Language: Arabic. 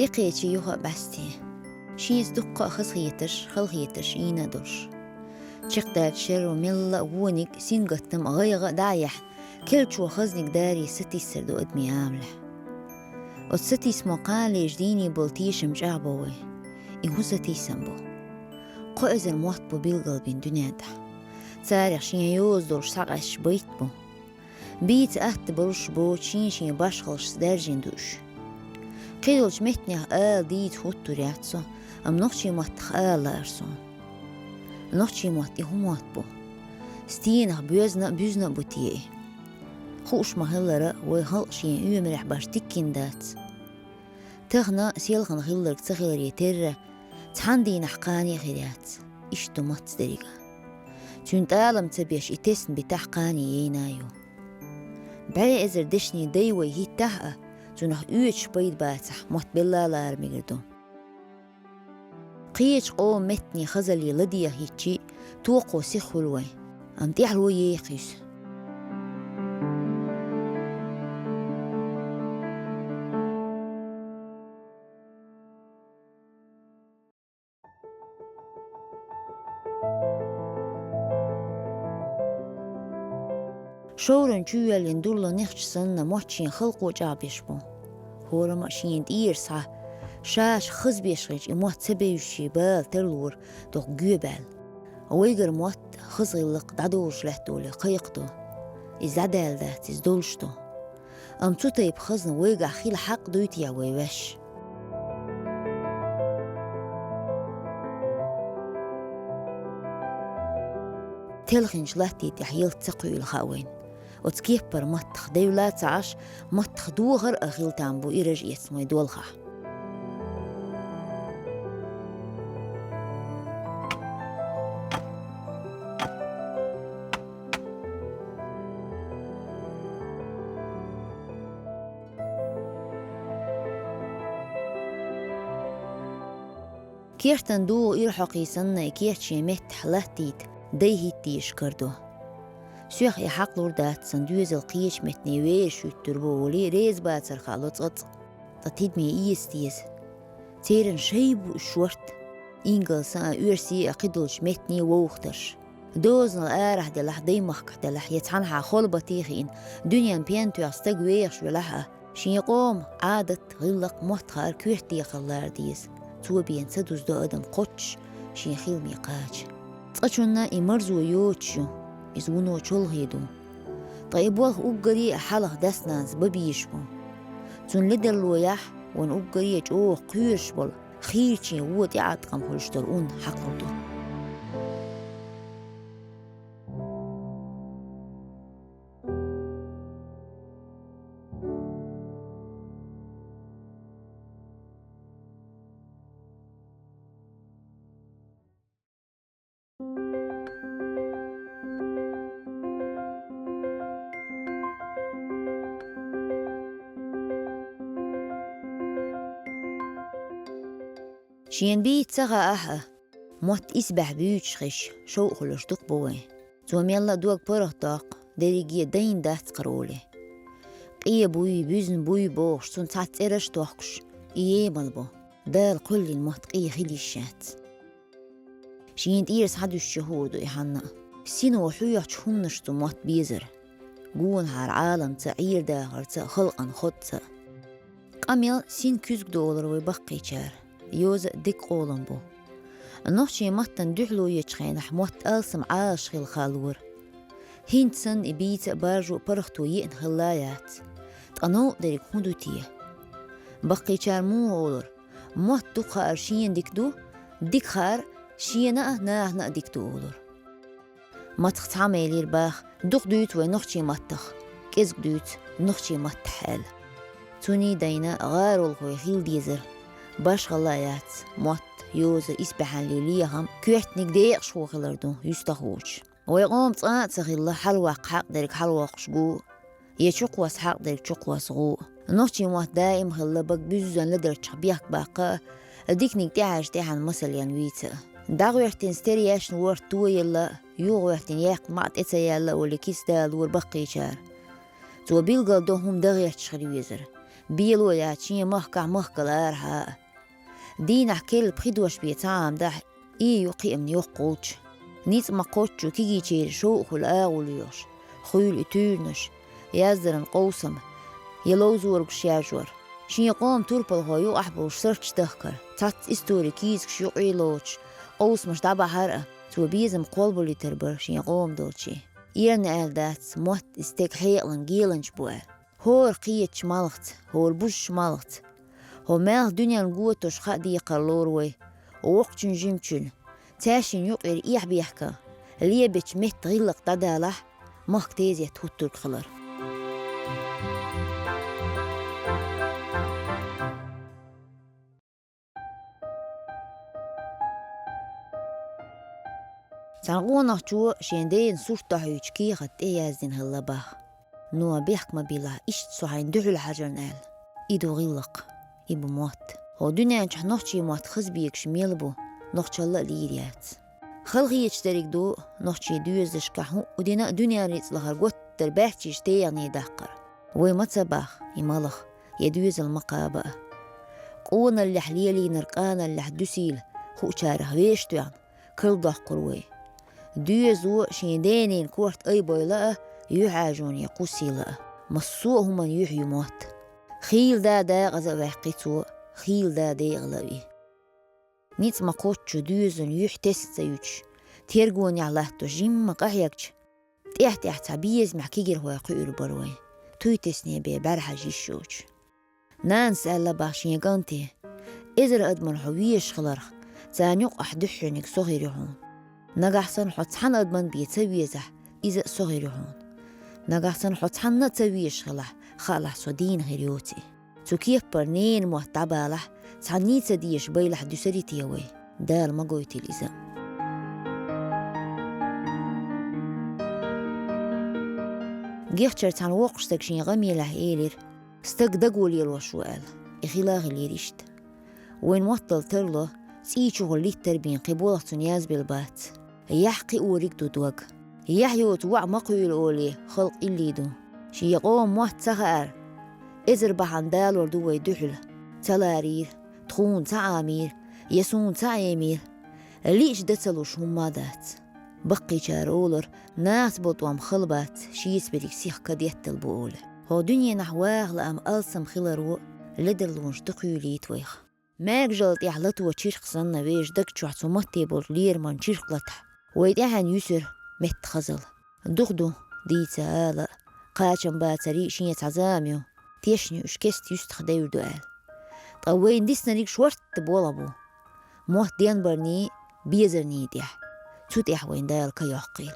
تقيتي يوها بستي شيز دقة خلخيتش إينا درش شقدات شر وملا وونك سينغتم غيغة دايح كل شو خزنك داري ستي سردو أدمي عاملة وستي سمقان ليجديني بلتيش مجعبوي إنه ستي سنبو قائز الموطبو بالقلبين دنيا ده تاريخ شين يوز دورش ساقش بيتبو بيت أهت برش بو شين باشخلش سدارجين دوش قيلوش متنيا ديت هوتو رياتسو أم نوخشي موت لارسو نوخشي موت إهو بو ستينه بيزنا بوتيه خوش مهلرة ويهلشين يمرح باش تكين دات تغنا سيلخن غلرك تغيري تر تحندي نحقاني غيرات إشتو مات دريقا تونت عالم تبيش إتسن بتحقاني ينايو بعي إزر دشني ديوي هي تحقا تونح أوش بيد باتح موت بالله لار ميقردو قيش قوم متني خزلي لديه هيتشي توقو سيخولوي أم تحلو يخيس شورن جويا لندولا نخش سنة موحشين خلقو جابيشبو هورا ماشين دير صح شاش خز بيشغيج إموات سبيوشي بال تلور دوغ جوبال ويقر موات خزغلق دادوش لحدولي قيقدو إزدال دات إزدولشتو أم توتيب خزن ويقع خيل حق دويتيا ويوش تلخنش لاتي تحيل تقوي الخاوين وتكيبر متخ ديولات عش متخ دوغر أغيل تامبو إيرج يسمي دولخا كيرتن دو إرحقي سنة كيرتشي متح لاتيت دي هيتيش كردو سيخ يحق لوردات سندوز القيش متني ويش يتربو ولي ريز باتر خالوت غط تطيد مي إيستيز تيرن شيبو الشورت إنجل سان أورسي أقيدلش متني ووخترش دوزن الآرح دلح ديمخك دلح يتحنحا خلبطيخين دنيا بيانتو أستقويخش ولحا شين يقوم عادة غلق محتخار كوحتي خلار ديز تو بين سدوز دو أدم قوتش شين خيل ميقاج تقشونا إمرزو يوتشو إزونو چولهيدو طيب واخ أقري حلق دسنانز ببيشبو تون لدلو يح وان أقري جوه قيرشبول خيرشي وود يعتقم خلشترون حقلدو شين بيت سغا أحا موت إسبح بيوش خش شو خلش تقبوه زوم يلا دوك برغ طاق ديريجي دين دات قرولي قيا بوي بيزن بوي بوش سون سات إرش توقش إيه ملبو دال قل الموت قيا خلي الشات شين إيرس حدو الشهود إحنا سينو حيوح شهم نشتو موت بيزر قون هار عالم تعير داخر خلقا خدت قاميل سين كيزك دولار ويبقي شار يوز ديك قولن بو نوشي متن دحلو يتشخين حموت ألسم عاش خيل خالور هينتسن إبيت بارجو برختو يئن خلايات تقنو داريك هندو تيه بقي شار مو غولر موت دو خار شين ديك خار شينا ناه ديك دو غولر متخ تعميلير باخ دوخ دوت ونوشي متخ كيزك دوت نوشي متحال توني دينا غارو الخوي خيل ديزر باش خلايات موت يوز إسبحان ليليهم كوحتنك ديق شو خلردو يستخوش ويقوم تصانت سخيلا حلوق حق دارك حلوق شقو يشقوس حق دارك شقوس غو نوشي موت دائم خلبك بيزوزن لدر تشبيهك باقا ديكنك تعاش تحن مسل ينويتا داغو يحتن سترياش نور تو يلا يوغو يحتن ياق معت إتا يلا واللي كيس دالور بقي شار تو بيلغل دوهم داغي يحتشخري ويزر بيلو يا تشين مهكل أرها دين أحكيل بخدوش بيتعام ده يقي من يقوتش نيت ما قوتشو كيجي تشير شوق الآغوليوش خيل إتورنش يازدرن قوسم يلوزور بشياجور شين يقوم توربل هايو أحبوش سرش دهكر تات استوري كيز كشيو عيلوش قوس مش دابا هرقة تو بيزم قلبو اللي تربر شين يقوم دوتشي إيرن آل دات موت استيك حيقلن جيلنش بوال هو رقية شمالخت هو البوش شمالخت هو مال دنيا نقوتوش خاق دي قلوروي ووقتشن جيمتشن تاشين يقير إيح بيحكا اللي يبتش مهت غيلق دادالح مهك تيزي تهوتو الخلر تنقونا جو شيندين سورتا هيوشكي خط إيازين هاللباخ نوا بيحك ما بيلا إشت سوحين دعو الحجر نال إيدو غيلق إبو موت هو دنيا نشح نوحشي موت خزبيك شميلبو نوحش الله ليريات خلقي يشترك دو نوحشي دوزش كحو ودينا دنيا ريت لغر قوت ترباحتي يشتيغني داقر ويمتصباخ يمالخ يدوز المقابة قونا اللي حليلي نرقانا اللي حدوسيل خو شاره ويشتوان كل ضح قروي دوزو شيندينين كورت أي بويلة يحاجون يقوسي لأ مصوه من يحيو موت خيل دا غزا وحقيتو خيل دا غلبي نيت ما قوتشو دوزن يحتس زيوش تيرقون يعلاتو جيم مقاحيكش تحت عبيز محكيجر هو يقير بروي تويتسني ببرحة جيشوش نانس ألا باشين يقانتي إذر أدمن حويش خلرخ تانيق أحدحنك صغيرهون نقحسن حتحن أدمن بيتسويزح إذا صغيرهون نقحسن حتحن نتسويش خلح صدين غيريوتي تو كيف برنين محتبالح تحنيت سديش بيلح دوسريتي يوي دال ما قويتي الإزام جيختر تان وقشتك شين غمي له إيلير ستك دقولي الوشوال إخلاغ اللي ريشت وين وطل ترلو سيشو اللي تربين قبولة تنياز بالبات يحقي أوريك دودوغ يحيو توع مقويل أولي خلق اللي دو شي يقوم موت سغار إزر بحان دالور دوي دحل تلارير تخون تعامير يسون تعامير الليش دتلوش هم مادات بقي شارولر ناس بطوام خلبات شيس بريك سيخ كديت البول هو دنيا نحواه لأم ألسم خلرو لدرلونش تقيولي تويخ ماك جلت يحلتو وشيرق صنة ويش دكتشو حتو متيبول لير من شيرق لتح ويدعان يسر مت خزل دغدو ديتا آلا قاشن باتري شين يتعزاميو تيشني وشكست يستخدير دوال طوين ديسنا ريك شورت بولابو موت ديان برني بيزرني ديح توت وين دايل كيوحقيل